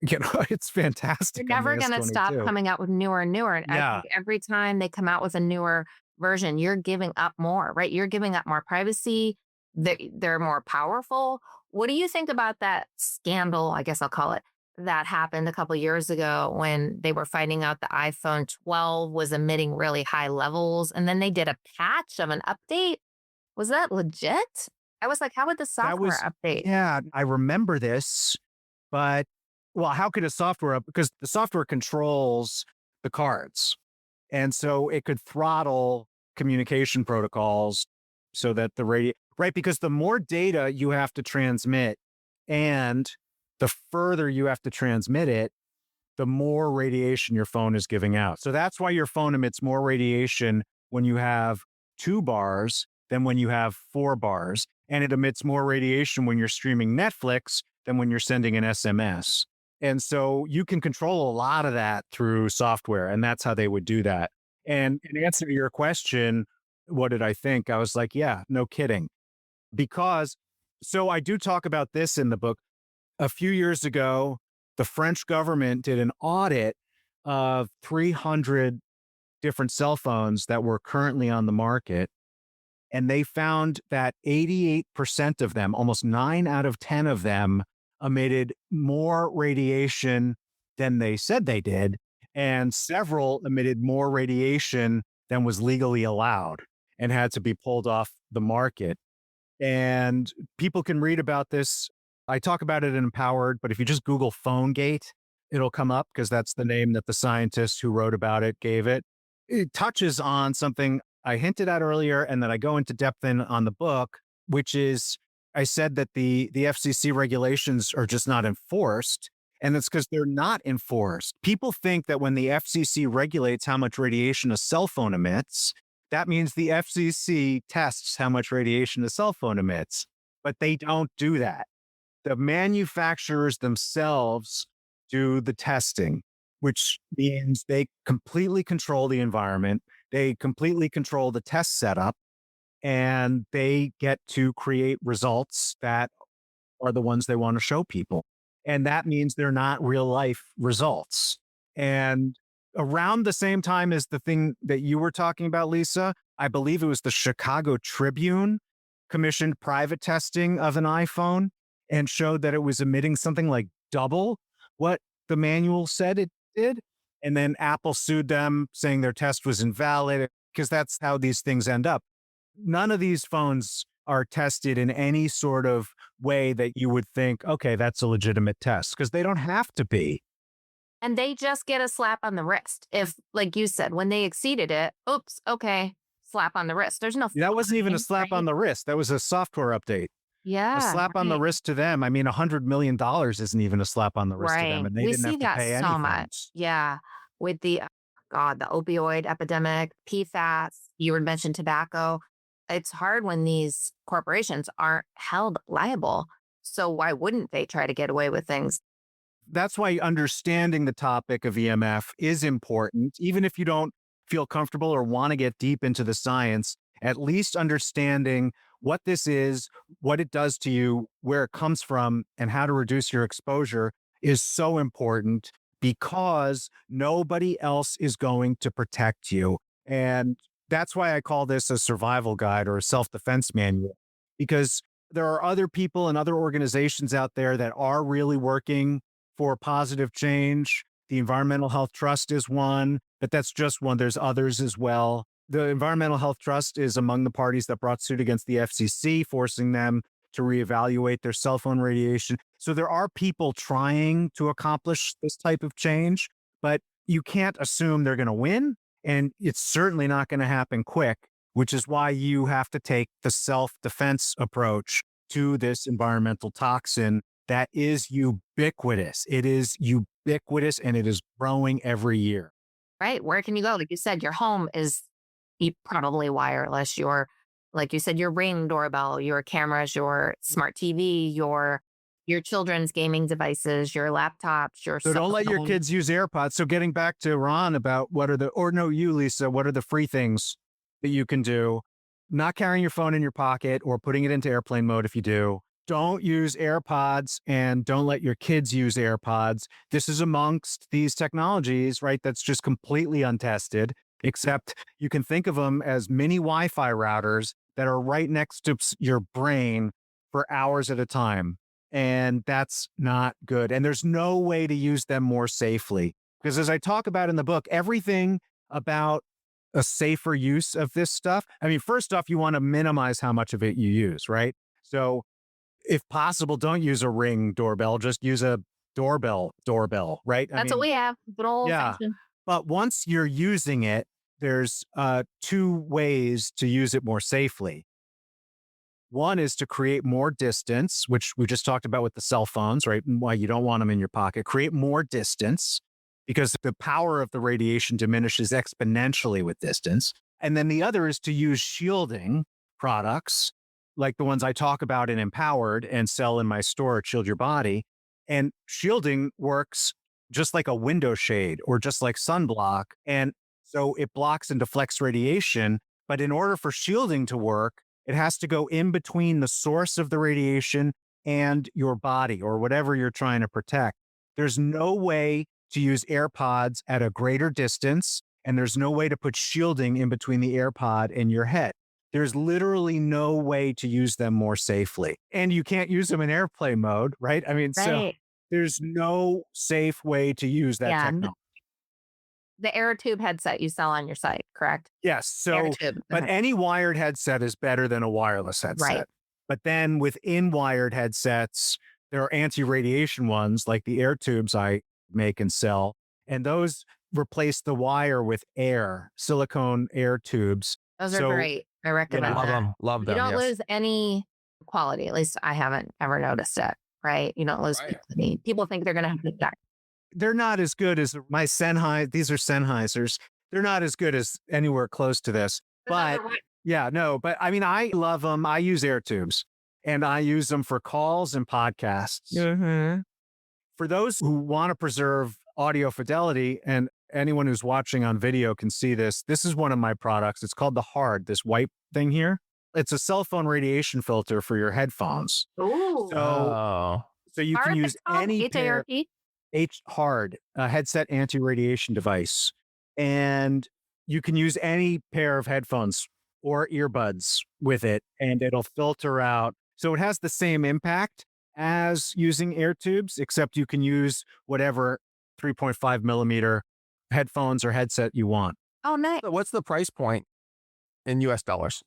it's fantastic. You're never going to stop coming out with newer and newer. And I Yeah. think every time they come out with a newer version, you're giving up more, right? You're giving up more privacy. They're more powerful. What do you think about that scandal, I guess I'll call it, that happened a couple years ago when they were finding out the iPhone 12 was emitting really high levels and then they did a patch of an update? Was that legit? I was like, how would the software update? Yeah, I remember this, but well, how could a software because the software controls the cards. And so it could throttle communication protocols so that right? Because the more data you have to transmit and the further you have to transmit it, the more radiation your phone is giving out. So that's why your phone emits more radiation when you have 2 bars than when you have 4 bars. And it emits more radiation when you're streaming Netflix than when you're sending an SMS. And so you can control a lot of that through software, and that's how they would do that. And in answer to your question, what did I think? I was like, yeah, no kidding. Because, so I do talk about this in the book. A few years ago, the French government did an audit of 300 different cell phones that were currently on the market. And they found that 88% of them, almost 9 out of 10 of them, emitted more radiation than they said they did. And several emitted more radiation than was legally allowed and had to be pulled off the market. And people can read about this. I talk about it in Empowered, but if you just Google PhoneGate, it'll come up because that's the name that the scientist who wrote about it gave it. It touches on something I hinted at earlier and that I go into depth in on the book, which is I said that the FCC regulations are just not enforced. And it's because they're not enforced. People think that when the FCC regulates how much radiation a cell phone emits, that means the FCC tests how much radiation a cell phone emits, but they don't do that. The manufacturers themselves do the testing, which means they completely control the environment. They completely control the test setup, and they get to create results that are the ones they want to show people. And that means they're not real life results. And around the same time as the thing that you were talking about, Lisa, I believe it was the Chicago Tribune commissioned private testing of an iPhone and showed that it was emitting something like double what the manual said it did. And then Apple sued them saying their test was invalid because that's how these things end up. None of these phones are tested in any sort of way that you would think, okay, that's a legitimate test, because they don't have to be. And they just get a slap on the wrist. If, like you said, when they exceeded it, oops, okay, slap on the wrist. There's no. That wasn't even a slap on the wrist. That was a software update. Yeah. A slap on the wrist to them. I mean, $100 million isn't even a slap on the wrist to them. And they didn't have to pay anything. So much. Yeah. With the opioid epidemic, PFAS, you had mentioned tobacco. It's hard when these corporations aren't held liable. So why wouldn't they try to get away with things? That's why understanding the topic of EMF is important. Even if you don't feel comfortable or want to get deep into the science, at least understanding what this is, what it does to you, where it comes from, and how to reduce your exposure is so important, because nobody else is going to protect you. And that's why I call this a survival guide or a self-defense manual, because there are other people and other organizations out there that are really working for positive change. The Environmental Health Trust is one, but that's just one. There's others as well. The Environmental Health Trust is among the parties that brought suit against the FCC, forcing them to reevaluate their cell phone radiation. So there are people trying to accomplish this type of change, but you can't assume they're going to win. And it's certainly not going to happen quick, which is why you have to take the self-defense approach to this environmental toxin that is ubiquitous. It is ubiquitous, and it is growing every year. Right. Where can you go? Like you said, your home is probably wireless. Like you said, your Ring doorbell, your cameras, your smart TV, your children's gaming devices, your laptops, your. So don't let your kids use AirPods. So getting back to Ron about Lisa, what are the free things that you can do? Not carrying your phone in your pocket or putting it into airplane mode if you do. Don't use AirPods, and don't let your kids use AirPods. This is amongst these technologies, right? That's just completely untested, except you can think of them as mini Wi-Fi routers that are right next to your brain for hours at a time. And that's not good. And there's no way to use them more safely. Because as I talk about in the book, everything about a safer use of this stuff, I mean, first off, you want to minimize how much of it you use, right? So if possible, don't use a Ring doorbell, just use a doorbell, right? That's what we have. Good old fashioned. But once you're using it, there's 2 ways to use it more safely. One is to create more distance, which we just talked about with the cell phones, right? And why you don't want them in your pocket. Create more distance because the power of the radiation diminishes exponentially with distance. And then the other is to use shielding products like the ones I talk about in Empowered and sell in my store at Shield Your Body. And shielding works just like a window shade or just like sunblock. And so it blocks and deflects radiation. But in order for shielding to work, it has to go in between the source of the radiation and your body or whatever you're trying to protect. There's no way to use AirPods at a greater distance, and there's no way to put shielding in between the AirPod and your head. There's literally no way to use them more safely. And you can't use them in airplane mode, right? I mean, so Right. there's no safe way to use that Yeah. technology. The air tube headset you sell on your site, correct? Yes. Air So, tube. but Okay. any wired headset is better than a wireless headset. Right. But then within wired headsets, there are anti-radiation ones like the air tubes I make and sell. And those replace the wire with air, silicone air tubes. Those are So, great. I recommend Love that. them. Love You them. don't Yes. lose any quality. At least I haven't ever noticed it, right? You don't lose Right. quality. People think they're going to have to die. they're not as good as my Sennheiser. These are Sennheisers. They're not as good as anywhere close to this. But yeah, no, but I mean, I love them. I use air tubes and I use them for calls and podcasts. Mm-hmm. For those who want to preserve audio fidelity, and anyone who's watching on video can see this, this is one of my products. It's called the Hard, this white thing here. It's a cell phone radiation filter for your headphones. Ooh. So you can use any pair. HARP? Hard, a headset anti-radiation device. And you can use any pair of headphones or earbuds with it, and it'll filter out. So it has the same impact as using air tubes, except you can use whatever 3.5 millimeter headphones or headset you want. Oh, nice. So what's the price point in US dollars?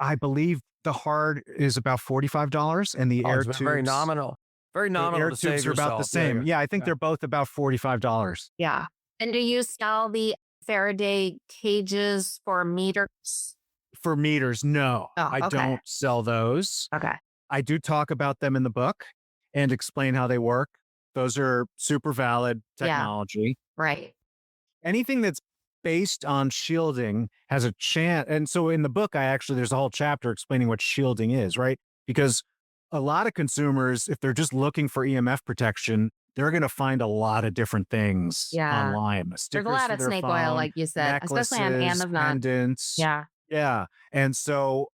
I believe the Hard is about $45, and the air It's tubes, very nominal. Very the nominal air to save tubes are about the yourself. same. Yeah, I think they're both about $45. Yeah. And do you sell the Faraday cages for meters? For meters, no, Oh, I okay. don't sell those. Okay. I do talk about them in the book and explain how they work. Those are super valid technology. Right. Anything that's based on shielding has a chance. And so in the book, there's a whole chapter explaining what shielding is, right? Because a lot of consumers, if they're just looking for EMF protection, they're going to find a lot of different things online. There's a lot of snake oil, like you said, especially on Amazon. Pendants. Yeah. Yeah. And so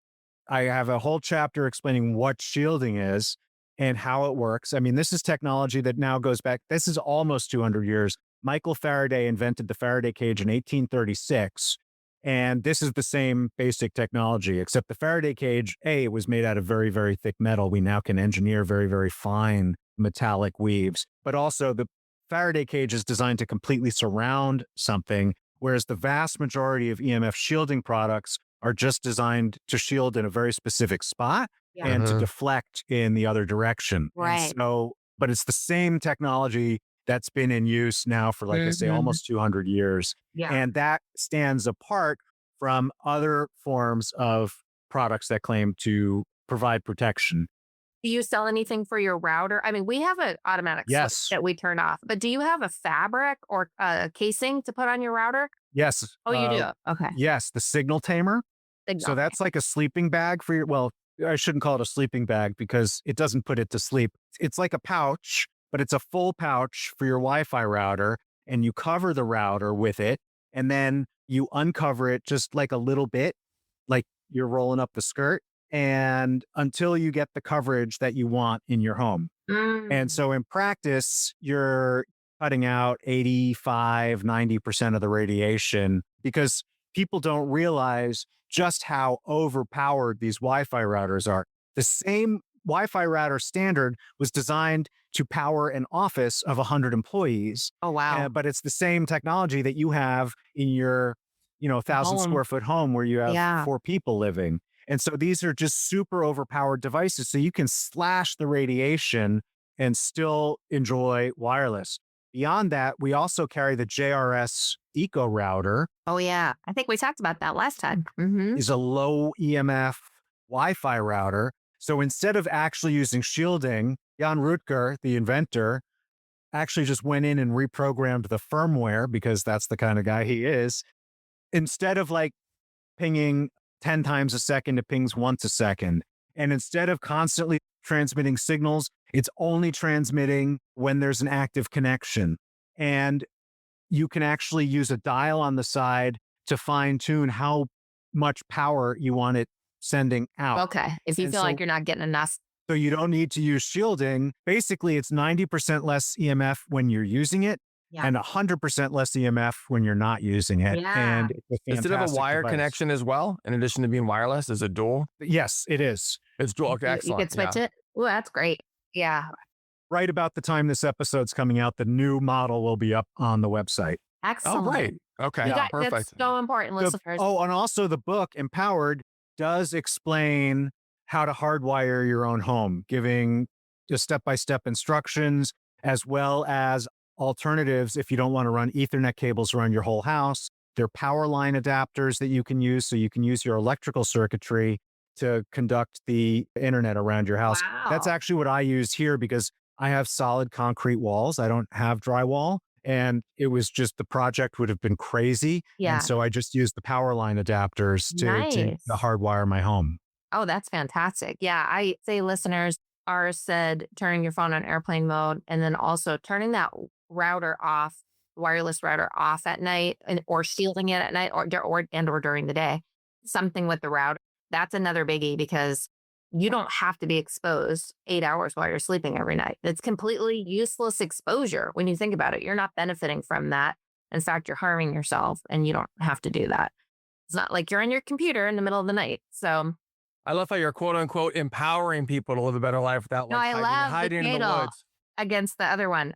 I have a whole chapter explaining what shielding is and how it works. I mean, this is technology that now goes back. This is almost 200 years. Michael Faraday invented the Faraday cage in 1836. And this is the same basic technology, except the Faraday cage, it was made out of very, very thick metal. We now can engineer very, very fine metallic weaves. But also the Faraday cage is designed to completely surround something, whereas the vast majority of EMF shielding products are just designed to shield in a very specific spot and to deflect in the other direction. Right. And so, but it's the same technology that's been in use now for, like I say, almost 200 years. Yeah. And that stands apart from other forms of products that claim to provide protection. Do you sell anything for your router? I mean, we have an automatic switch that we turn off, but do you have a fabric or a casing to put on your router? Yes. Oh, you do? Okay. Yes, the signal tamer. So that's like a sleeping bag for your, well, I shouldn't call it a sleeping bag because it doesn't put it to sleep. It's like a pouch, but it's a full pouch for your Wi-Fi router, and you cover the router with it, and then you uncover it just like a little bit, like you're rolling up the skirt, and until you get the coverage that you want in your home. And so in practice, you're cutting out 85-90% of the radiation because people don't realize just how overpowered these Wi-Fi routers are. The same Wi-Fi router standard was designed to power an office of 100 employees. Oh, wow. But it's the same technology that you have in your, 1,000 square foot home where you have 4 people living. And so these are just super overpowered devices. So you can slash the radiation and still enjoy wireless. Beyond that, we also carry the JRS Eco Router. Oh, yeah. I think we talked about that last time. Is a low EMF Wi-Fi router. So instead of actually using shielding, Jan Rutger, the inventor, actually just went in and reprogrammed the firmware because that's the kind of guy he is. Instead of like pinging 10 times a second, it pings once a second. And instead of constantly transmitting signals, it's only transmitting when there's an active connection. And you can actually use a dial on the side to fine tune how much power you want it sending out. Okay. If you feel like you're not getting enough. So you don't need to use shielding. Basically, it's 90% less EMF when you're using it and 100% less EMF when you're not using it. Yeah. And it's a Does it have a fantastic wire device. connection as well? In addition to being wireless, is it dual? Yes, it is. It's dual. Okay, You excellent. could switch it. Oh, that's great. Yeah. Right about the time this episode's coming out, the new model will be up on the website. Excellent. Oh, right. Okay, perfect. That's so important, listeners. And also the book, Empowered, does explain how to hardwire your own home, giving just step-by-step instructions, as well as alternatives if you don't want to run Ethernet cables around your whole house. There are power line adapters that you can use, so you can use your electrical circuitry to conduct the internet around your house. Wow. That's actually what I use here because I have solid concrete walls. I don't have drywall. And it was just the project would have been crazy. Yeah. And so I just used the power line adapters to Nice. hardwire my home. Oh, that's fantastic. Yeah. I say, listeners, ours said turning your phone on airplane mode and then also turning that router off, wireless router off at night or shielding it at night or during the day. Something with the router. That's another biggie because you don't have to be exposed 8 hours while you're sleeping every night. It's completely useless exposure when you think about it. You're not benefiting from that. In fact, you're harming yourself and you don't have to do that. It's not like you're on your computer in the middle of the night. So I love how you're quote unquote empowering people to live a better life without hiding in the woods. Against the other one,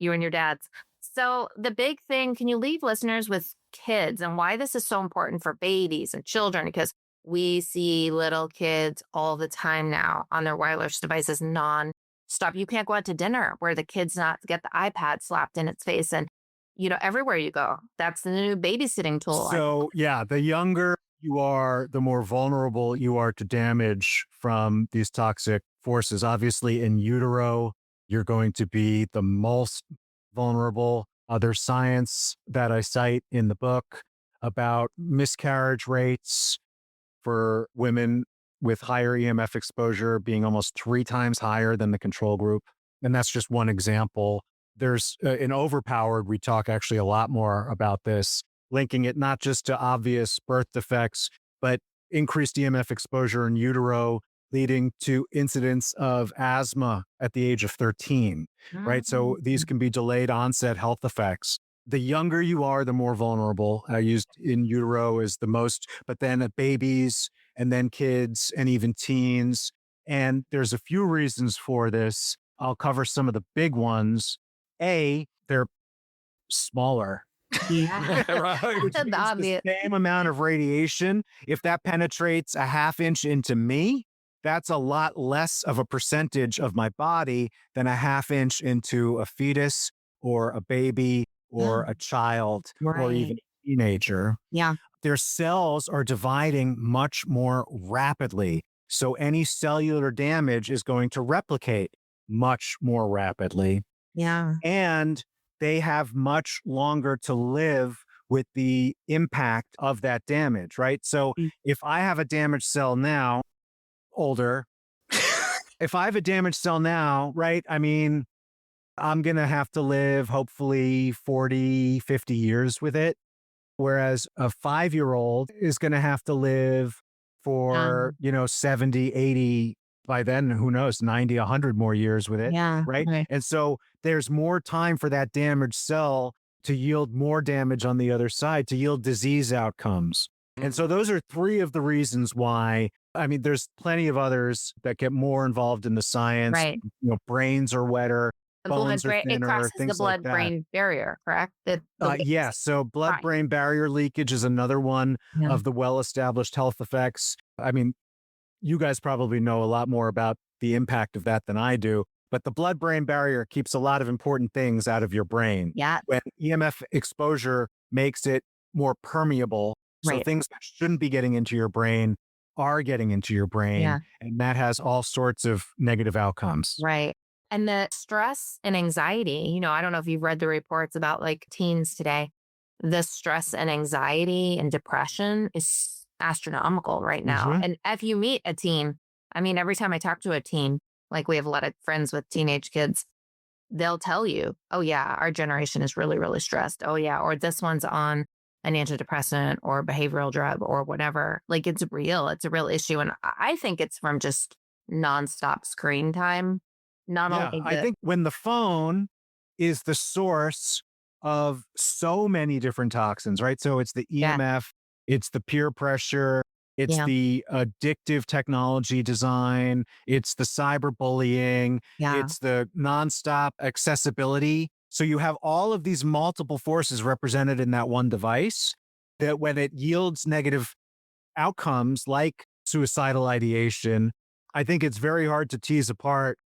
you and your dad's. So the big thing, can you leave listeners with kids and why this is so important for babies and children? Because we see little kids all the time now on their wireless devices non-stop. You can't go out to dinner where the kid's not get the iPad slapped in its face. And, everywhere you go, that's the new babysitting tool. So, the younger you are, the more vulnerable you are to damage from these toxic forces. Obviously, in utero, you're going to be the most vulnerable. There's science that I cite in the book about miscarriage rates for women with higher EMF exposure being almost 3 times higher than the control group. And that's just one example. There's in Overpowered, we talk actually a lot more about this, linking it not just to obvious birth defects, but increased EMF exposure in utero, leading to incidents of asthma at the age of 13, right? So these can be delayed onset health effects. The younger you are, the more vulnerable. I used in utero as the most, but then at babies and then kids and even teens. And there's a few reasons for this. I'll cover some of the big ones. A, they're smaller. Yeah. Right. Which means the same amount of radiation. If that penetrates a half inch into me, that's a lot less of a percentage of my body than a half inch into a fetus or a baby or a child or even a teenager. Yeah. Their cells are dividing much more rapidly. So any cellular damage is going to replicate much more rapidly. Yeah. And they have much longer to live with the impact of that damage, right? So if I have a damaged cell now, older, if I have a damaged cell now, right? I mean, I'm going to have to live hopefully 40, 50 years with it. Whereas a 5-year-old is going to have to live for, 70, 80, by then, who knows, 90, 100 more years with it. Yeah. Right. Okay. And so there's more time for that damaged cell to yield more damage on the other side, to yield disease outcomes. And so those are 3 of the reasons why. I mean, there's plenty of others that get more involved in the science. Right. Brains are wetter. Bones are It thinner, crosses the things like that. blood-brain barrier, correct? Yes. So blood-brain barrier leakage is another one of the well-established health effects. I mean, you guys probably know a lot more about the impact of that than I do, but the blood-brain barrier keeps a lot of important things out of your brain. Yeah. When EMF exposure makes it more permeable, so things that shouldn't be getting into your brain are getting into your brain, and that has all sorts of negative outcomes. Right. And the stress and anxiety, I don't know if you've read the reports about like teens today, the stress and anxiety and depression is astronomical right now. And if you meet a teen, I mean, every time I talk to a teen, like we have a lot of friends with teenage kids, they'll tell you, oh yeah, our generation is really, really stressed. Oh yeah. Or this one's on an antidepressant or behavioral drug or whatever. Like it's real. It's a real issue. And I think it's from just nonstop screen time. I think when the phone is the source of so many different toxins, right? So it's the EMF, it's the peer pressure, it's the addictive technology design, it's the cyberbullying, it's the nonstop accessibility. So you have all of these multiple forces represented in that one device that when it yields negative outcomes like suicidal ideation, I think it's very hard to tease apart,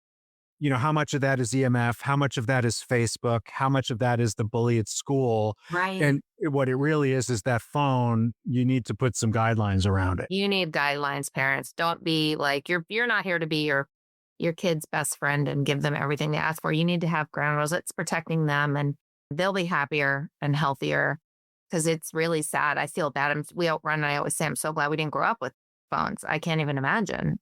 how much of that is EMF, how much of that is Facebook, how much of that is the bully at school. Right. And what it really is that phone, you need to put some guidelines around it. You need guidelines, parents. Don't be like, you're not here to be your kid's best friend and give them everything they ask for. You need to have ground rules. It's protecting them and they'll be happier and healthier because it's really sad. I feel bad. We outrun and I always say, I'm so glad we didn't grow up with phones. I can't even imagine.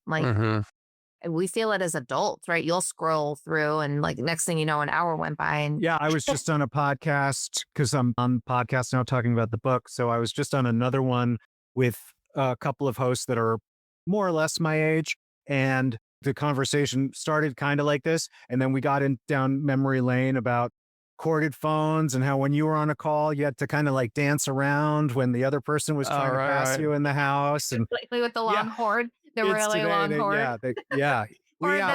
We feel it as adults, right? You'll scroll through and like next thing you know, an hour went by. And I was just on a podcast because I'm on podcast now talking about the book. So I was just on another one with a couple of hosts that are more or less my age. And the conversation started kind of like this. And then we got down memory lane about corded phones and how when you were on a call, you had to kind of like dance around when the other person was trying to pass you in the house. And with the long cord. The really long cord. I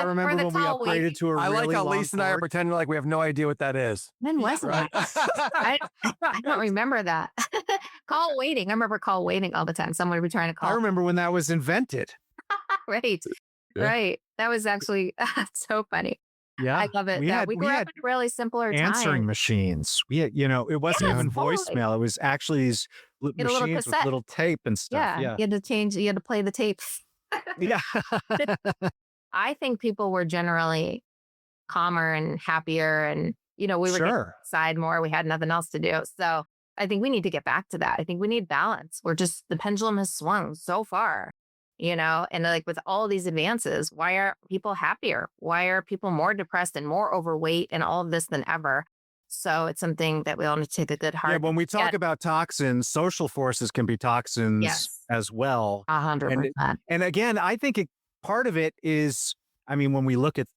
remember when we upgraded to a really long I like how Lisa and I are cord. pretending like we have no idea what that is. When was that? I don't remember that. Call waiting. I remember call waiting all the time. Someone would be trying to call. I remember when that was invented. Right. Yeah. Right. That was actually so funny. Yeah. I love it. We grew up in really simpler answering times. machines. We had, it wasn't even voicemail. It was actually these machines with little tape and stuff. Yeah. You had to play the tape. Yeah. I think people were generally calmer and happier and, we were getting outside more. We had nothing else to do. So I think we need to get back to that. I think we need balance. The pendulum has swung so far, and like with all these advances, why are people happier? Why are people more depressed and more overweight and all of this than ever? So it's something that we all need to take a good hard. Yeah, when we talk about toxins, social forces can be toxins as well. 100%. And again, I think part of it is, when we look at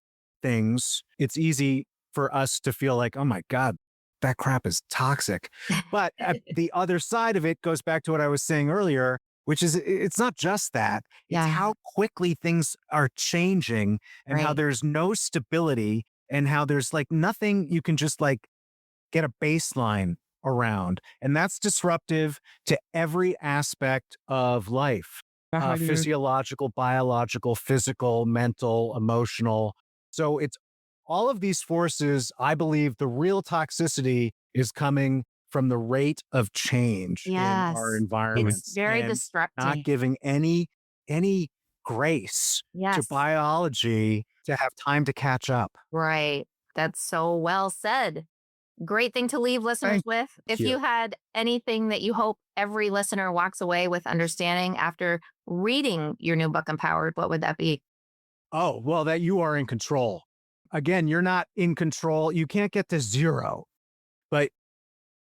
things, it's easy for us to feel like, oh my God, that crap is toxic. But the other side of it goes back to what I was saying earlier, which is it's not just that. It's how quickly things are changing and how there's no stability and how there's like nothing you can just like get a baseline around. And that's disruptive to every aspect of life, physiological, biological, physical, mental, emotional. So it's all of these forces. I believe the real toxicity is coming from the rate of change in our environment. It's very disruptive. Not giving any grace to biology to have time to catch up. Right. That's so well said. Great thing to leave listeners with. If you had anything that you hope every listener walks away with understanding after reading your new book, Empowered, what would that be? Oh, well, that you are in control. Again, you're not in control. You can't get to zero, but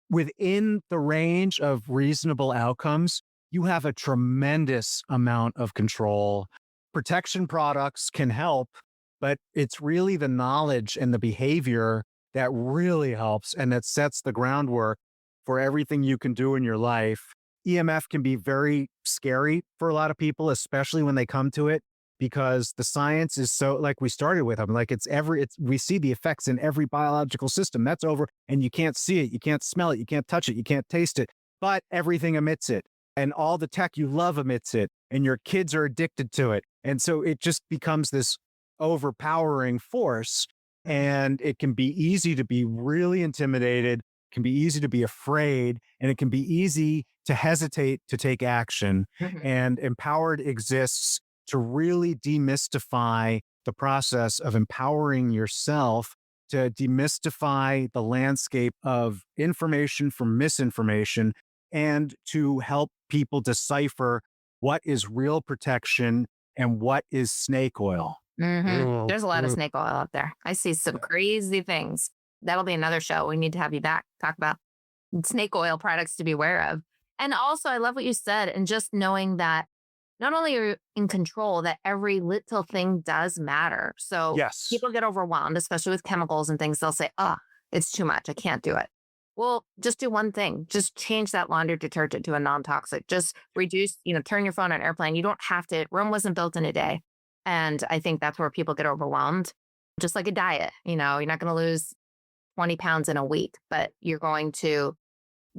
within the range of reasonable outcomes, you have a tremendous amount of control. Protection products can help, but it's really the knowledge and the behavior that really helps and that sets the groundwork for everything you can do in your life. EMF can be very scary for a lot of people, especially when they come to it, because the science is so, like we started with, we see the effects in every biological system. That's over, and you can't see it, you can't smell it, you can't touch it, you can't taste it, but everything emits it, and all the tech you love emits it, and your kids are addicted to it. And so it just becomes this overpowering force. And it can be easy to be really intimidated, can be easy to be afraid, and it can be easy to hesitate to take action. And Empowered exists to really demystify the process of empowering yourself, to demystify the landscape of information from misinformation, and to help people decipher what is real protection and what is snake oil. There's a lot of snake oil out there. I see some crazy things. That'll be another show. We need to have you back, talk about snake oil products to be aware of. And also, I love what you said. And just knowing that not only are you in control, that every little thing does matter. So people get overwhelmed, especially with chemicals and things. They'll say, it's too much. I can't do it. Well, just do one thing. Just change that laundry detergent to a non-toxic. Just reduce, turn your phone on airplane. You don't have to. Rome wasn't built in a day. And I think that's where people get overwhelmed. Just like a diet, you're not going to lose 20 pounds in a week, but you're going to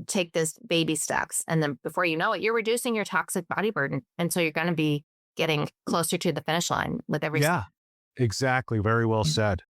take this baby steps. And then before you know it, you're reducing your toxic body burden. And so you're going to be getting closer to the finish line with every Yeah, exactly. Very well said.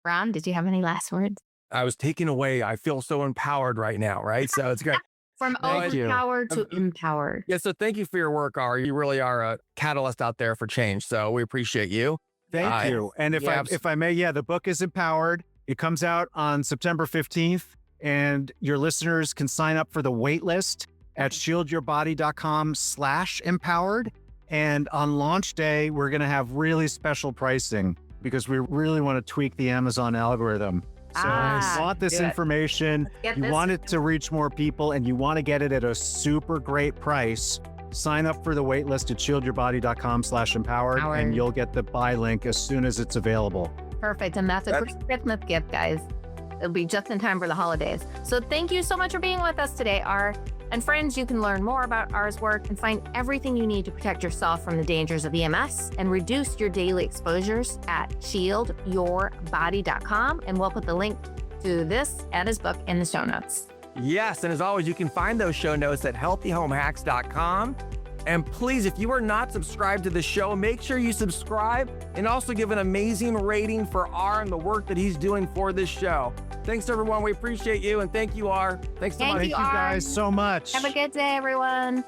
Ron, did you have any last words? I was taken away. I feel so empowered right now, right? So it's great. From overpowered to empowered. Yeah, so thank you for your work, Ari. You really are a catalyst out there for change. So we appreciate you. Thank you. And if I may, the book is Empowered. It comes out on September 15th, and your listeners can sign up for the wait list at shieldyourbody.com/empowered. And on launch day, we're going to have really special pricing because we really want to tweak the Amazon algorithm. So you want this information, you want it to reach more people, and you want to get it at a super great price. Sign up for the wait list at shieldyourbody.com/empowered, and you'll get the buy link as soon as it's available. Perfect. And that's a Christmas gift, guys. It'll be just in time for the holidays. So thank you so much for being with us today, R. And friends, you can learn more about R's work and find everything you need to protect yourself from the dangers of EMS and reduce your daily exposures at shieldyourbody.com. And we'll put the link to this and his book in the show notes. Yes, and as always, you can find those show notes at healthyhomehacks.com. And please, if you are not subscribed to the show, make sure you subscribe and also give an amazing rating for R and the work that he's doing for this show. Thanks, everyone. We appreciate you. And thank you, R. Thanks so much. Thank you guys so much. Have a good day, everyone.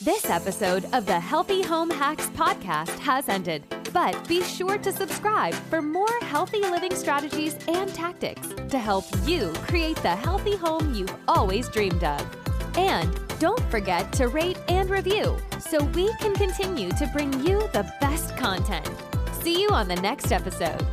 This episode of the Healthy Home Hacks podcast has ended, but be sure to subscribe for more healthy living strategies and tactics to help you create the healthy home you've always dreamed of. And don't forget to rate and review so we can continue to bring you the best content. See you on the next episode.